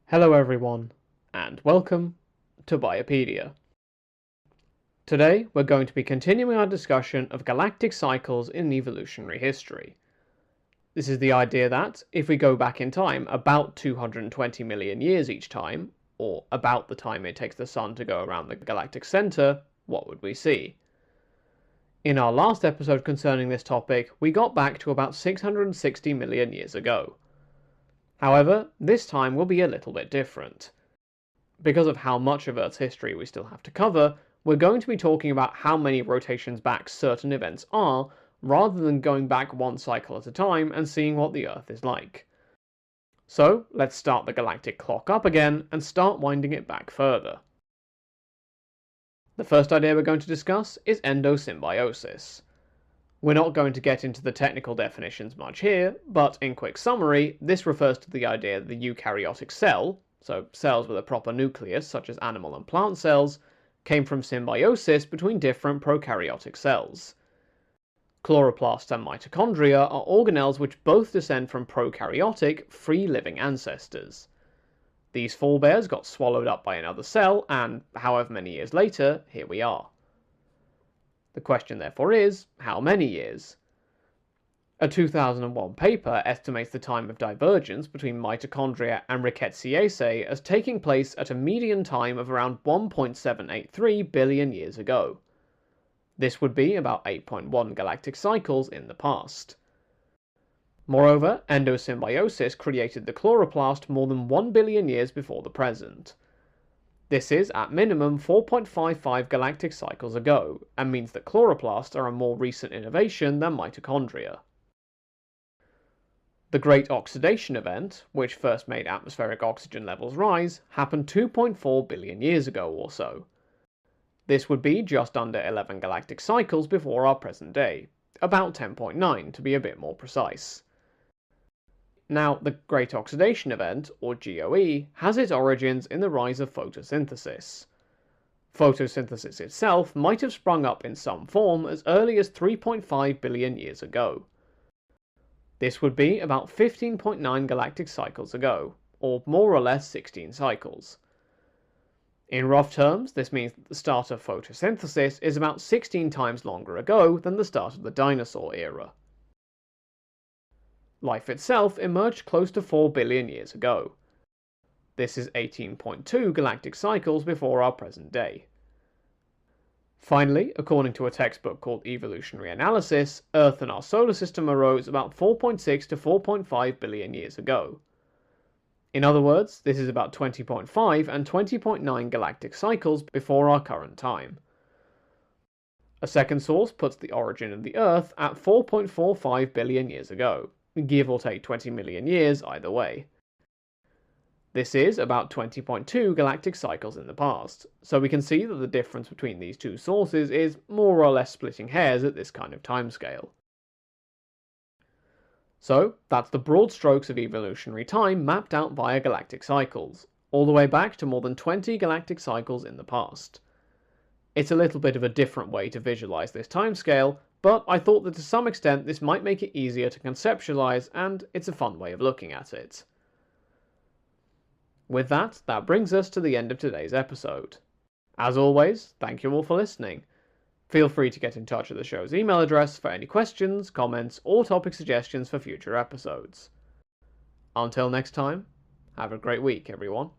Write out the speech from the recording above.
Hello everyone, and welcome to Biopedia. Today we're going to be continuing our discussion of galactic cycles in evolutionary history. This is the idea that, if we go back in time about 220 million years each time, or about the time it takes the Sun to go around the galactic centre, what would we see? In our last episode concerning this topic, we got back to about 660 million years ago. However, this time will be a little bit different. Because of how much of Earth's history we still have to cover, we're going to be talking about how many rotations back certain events are, rather than going back one cycle at a time and seeing what the Earth is like. So, let's start the galactic clock up again and start winding it back further. The first idea we're going to discuss is endosymbiosis. We're not going to get into the technical definitions much here, but in quick summary, this refers to the idea that the eukaryotic cell, so cells with a proper nucleus such as animal and plant cells, came from symbiosis between different prokaryotic cells. Chloroplasts and mitochondria are organelles which both descend from prokaryotic, free-living ancestors. These forebears got swallowed up by another cell, and however many years later, here we are. The question therefore is, how many years? A 2001 paper estimates the time of divergence between mitochondria and Rickettsiaceae as taking place at a median time of around 1.783 billion years ago. This would be about 8.1 galactic cycles in the past. Moreover, endosymbiosis created the chloroplast more than 1 billion years before the present. This is, at minimum, 4.55 galactic cycles ago, and means that chloroplasts are a more recent innovation than mitochondria. The Great Oxidation Event, which first made atmospheric oxygen levels rise, happened 2.4 billion years ago or so. This would be just under 11 galactic cycles before our present day, about 10.9 to be a bit more precise. Now, the Great Oxidation Event, or GOE, has its origins in the rise of photosynthesis. Photosynthesis itself might have sprung up in some form as early as 3.5 billion years ago. This would be about 15.9 galactic cycles ago, or more or less 16 cycles. In rough terms, this means that the start of photosynthesis is about 16 times longer ago than the start of the dinosaur era. Life itself emerged close to 4 billion years ago. This is 18.2 galactic cycles before our present day. Finally, according to a textbook called Evolutionary Analysis, Earth and our solar system arose about 4.6 to 4.5 billion years ago. In other words, this is about 20.5 and 20.9 galactic cycles before our current time. A second source puts the origin of the Earth at 4.45 billion years ago. Give or take 20 million years either way. This is about 20.2 galactic cycles in the past, so we can see that the difference between these two sources is more or less splitting hairs at this kind of timescale. So, that's the broad strokes of evolutionary time mapped out via galactic cycles, all the way back to more than 20 galactic cycles in the past. It's a little bit of a different way to visualize this timescale, but I thought that to some extent this might make it easier to conceptualize, and it's a fun way of looking at it. With that brings us to the end of today's episode. As always, thank you all for listening. Feel free to get in touch at the show's email address for any questions, comments, or topic suggestions for future episodes. Until next time, have a great week, everyone.